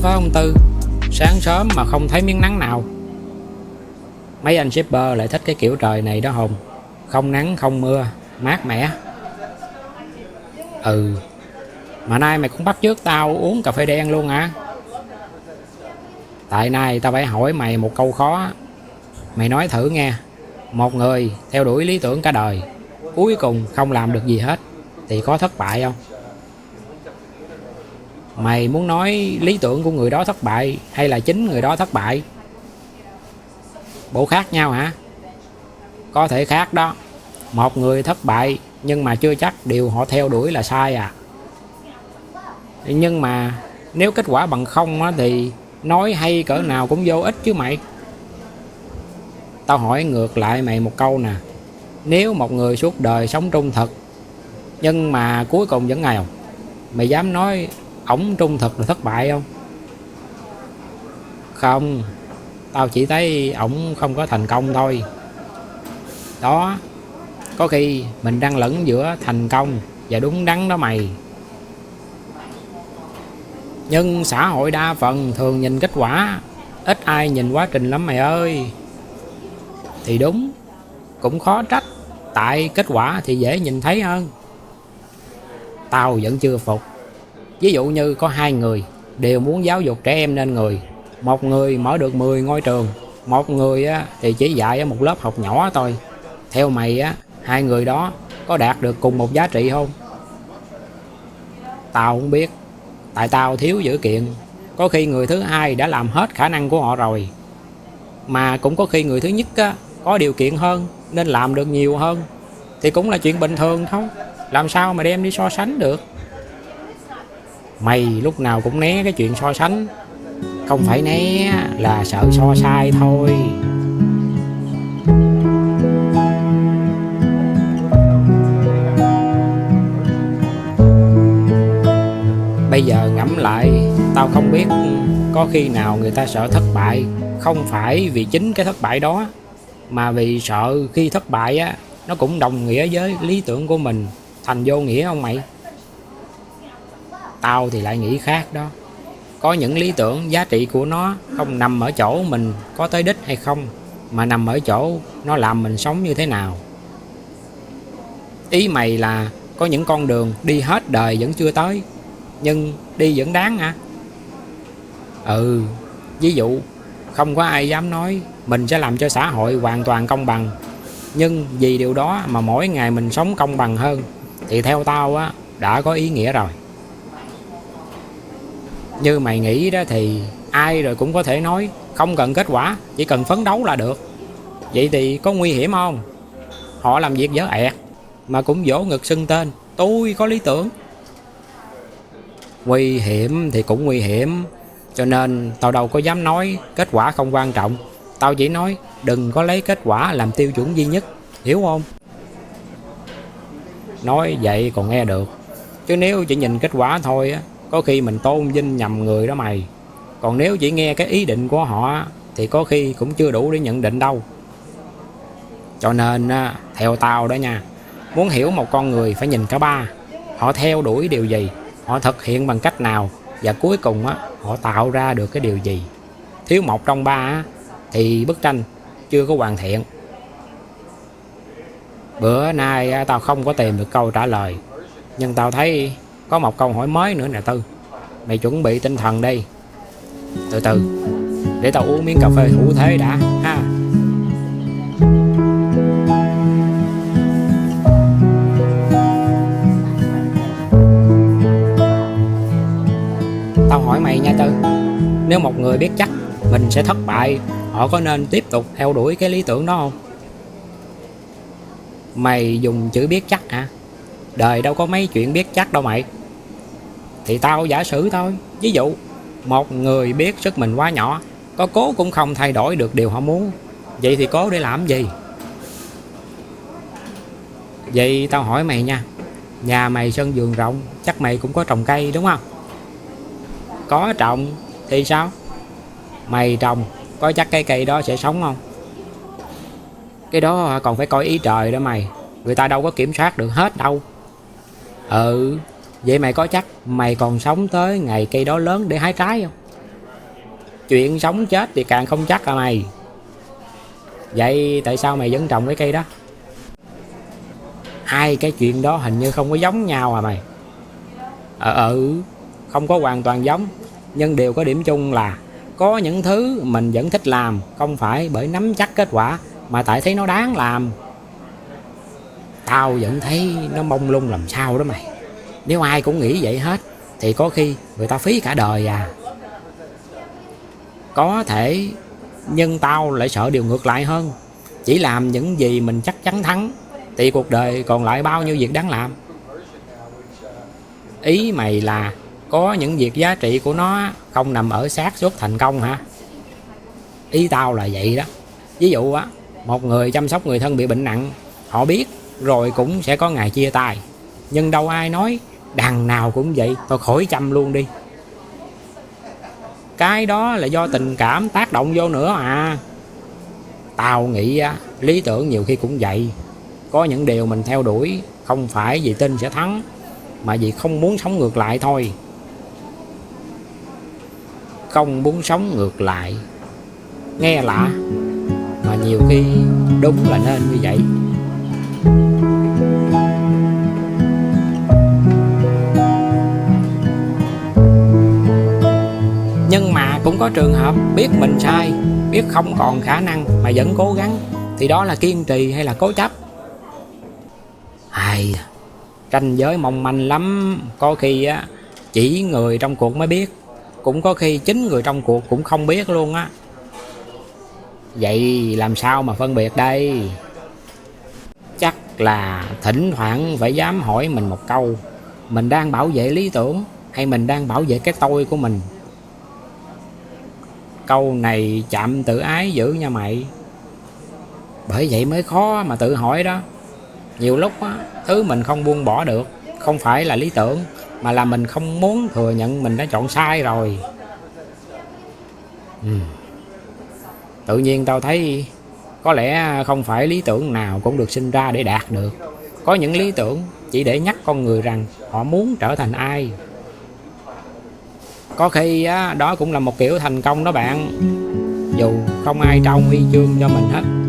phải không Tư? Sáng sớm mà không thấy miếng nắng nào. Mấy anh shipper lại thích cái kiểu trời này đó Hùng. Không nắng không mưa, mát mẻ. Ừ, mà nay mày cũng bắt chước tao uống cà phê đen luôn hả? Tại nay tao phải hỏi mày một câu khó. Mày nói thử nghe. Một người theo đuổi lý tưởng cả đời, cuối cùng không làm được gì hết, thì có thất bại không? Mày muốn nói lý tưởng của người đó thất bại hay là chính người đó thất bại? Bộ khác nhau hả? Có thể khác đó. Một người thất bại nhưng mà chưa chắc điều họ theo đuổi là sai à. Nhưng mà nếu kết quả bằng không á, thì nói hay cỡ nào cũng vô ích chứ mày. Tao hỏi ngược lại mày một câu nè. Nếu một người suốt đời sống trung thực nhưng mà cuối cùng vẫn nghèo, mày dám nói ổng trung thực là thất bại không? Không, tao chỉ thấy ổng không có thành công thôi. Đó, có khi mình đang lẫn giữa thành công và đúng đắn đó mày. Nhưng xã hội đa phần thường nhìn kết quả, ít ai nhìn quá trình lắm mày ơi. Thì đúng, cũng khó trách, tại kết quả thì dễ nhìn thấy hơn. Tao vẫn chưa phục. Ví dụ như có hai người đều muốn giáo dục trẻ em nên người. Một người mở được 10 ngôi trường, một người thì chỉ dạy ở một lớp học nhỏ thôi. Theo mày hai người đó có đạt được cùng một giá trị không? Tao không biết, tại tao thiếu dữ kiện. Có khi người thứ hai đã làm hết khả năng của họ rồi, mà cũng có khi người thứ nhất có điều kiện hơn nên làm được nhiều hơn. Thì cũng là chuyện bình thường thôi, làm sao mà đem đi so sánh được. Mày lúc nào cũng né cái chuyện so sánh. Không phải né, là sợ so sai thôi. Bây giờ ngẫm lại, tao không biết có khi nào người ta sợ thất bại không phải vì chính cái thất bại đó, mà vì sợ khi thất bại nó cũng đồng nghĩa với lý tưởng của mình thành vô nghĩa không mày? Tao thì lại nghĩ khác đó. Có những lý tưởng giá trị của nó không nằm ở chỗ mình có tới đích hay không, mà nằm ở chỗ nó làm mình sống như thế nào. Ý mày là có những con đường đi hết đời vẫn chưa tới, nhưng đi vẫn đáng hả? Ừ, ví dụ không có ai dám nói mình sẽ làm cho xã hội hoàn toàn công bằng, nhưng vì điều đó mà mỗi ngày mình sống công bằng hơn, thì theo tao đã có ý nghĩa rồi. Như mày nghĩ đó thì ai rồi cũng có thể nói không cần kết quả, chỉ cần phấn đấu là được. Vậy thì có nguy hiểm không? Họ làm việc dở ẹt mà cũng vỗ ngực xưng tên tôi có lý tưởng. Nguy hiểm thì cũng nguy hiểm, cho nên tao đâu có dám nói kết quả không quan trọng. Tao chỉ nói đừng có lấy kết quả làm tiêu chuẩn duy nhất, hiểu không? Nói vậy còn nghe được, chứ nếu chỉ nhìn kết quả thôi có khi mình tôn vinh nhầm người đó mày. Còn nếu chỉ nghe cái ý định của họ thì có khi cũng chưa đủ để nhận định đâu. Cho nên theo tao đó nha, muốn hiểu một con người phải nhìn cả ba. Họ theo đuổi điều gì, họ thực hiện bằng cách nào, và cuối cùng họ tạo ra được cái điều gì. Thiếu một trong ba thì bức tranh chưa có hoàn thiện. Bữa nay tao không có tìm được câu trả lời, nhưng tao thấy có một câu hỏi mới nữa nè Tư. Mày chuẩn bị tinh thần đi. Từ từ, để tao uống miếng cà phê hữu thế đã ha. Tao hỏi mày nha Tư, nếu một người biết chắc mình sẽ thất bại, họ có nên tiếp tục theo đuổi cái lý tưởng đó không? Mày dùng chữ biết chắc hả? Đời đâu có mấy chuyện biết chắc đâu mày. Thì tao giả sử thôi. Ví dụ một người biết sức mình quá nhỏ, có cố cũng không thay đổi được điều họ muốn. Vậy thì cố để làm gì? Vậy tao hỏi mày nha, nhà mày sân vườn rộng, chắc mày cũng có trồng cây đúng không? Có trồng thì sao? Mày trồng, có chắc cái cây đó sẽ sống không? Cái đó còn phải coi ý trời đó mày. Người ta đâu có kiểm soát được hết đâu. Ừ, vậy mày có chắc mày còn sống tới ngày cây đó lớn để hái trái không? Chuyện sống chết thì càng không chắc à mày. Vậy tại sao mày vẫn trồng cái cây đó? Hai cái chuyện đó hình như không có giống nhau à mày. Không có hoàn toàn giống, nhưng đều có điểm chung là có những thứ mình vẫn thích làm, không phải bởi nắm chắc kết quả, mà tại thấy nó đáng làm. Tao vẫn thấy nó mông lung làm sao đó mày. Nếu ai cũng nghĩ vậy hết thì có khi người ta phí cả đời à. Có thể, nhưng tao lại sợ điều ngược lại hơn. Chỉ làm những gì mình chắc chắn thắng thì cuộc đời còn lại bao nhiêu việc đáng làm. Ý mày là có những việc giá trị của nó không nằm ở xác suất thành công hả? Ý tao là vậy đó. Ví dụ á, một người chăm sóc người thân bị bệnh nặng, họ biết rồi cũng sẽ có ngày chia tay, nhưng đâu ai nói đằng nào cũng vậy, thôi khỏi chăm luôn đi. Cái đó là do tình cảm tác động vô nữa à. Tao nghĩ á, lý tưởng nhiều khi cũng vậy. Có những điều mình theo đuổi không phải vì tin sẽ thắng, mà vì không muốn sống ngược lại thôi. Không muốn sống ngược lại. Nghe lạ, mà nhiều khi đúng là nên như vậy. Nhưng mà cũng có trường hợp biết mình sai, biết không còn khả năng mà vẫn cố gắng, thì đó là kiên trì hay là cố chấp? Ranh giới mong manh lắm. Có khi á, chỉ người trong cuộc mới biết, cũng có khi chính người trong cuộc cũng không biết luôn á. Vậy làm sao mà phân biệt đây? Chắc là thỉnh thoảng phải dám hỏi mình một câu: mình đang bảo vệ lý tưởng hay mình đang bảo vệ cái tôi của mình? Câu này chạm tự ái dữ nha mày. Bởi vậy mới khó mà tự hỏi đó. Nhiều lúc á, thứ mình không buông bỏ được không phải là lý tưởng, mà là mình không muốn thừa nhận mình đã chọn sai rồi. Tự nhiên tao thấy có lẽ không phải lý tưởng nào cũng được sinh ra để đạt được. Có những lý tưởng chỉ để nhắc con người rằng họ muốn trở thành ai. Có khi á, đó cũng là một kiểu thành công đó bạn. Dù không ai trao huy chương cho mình hết.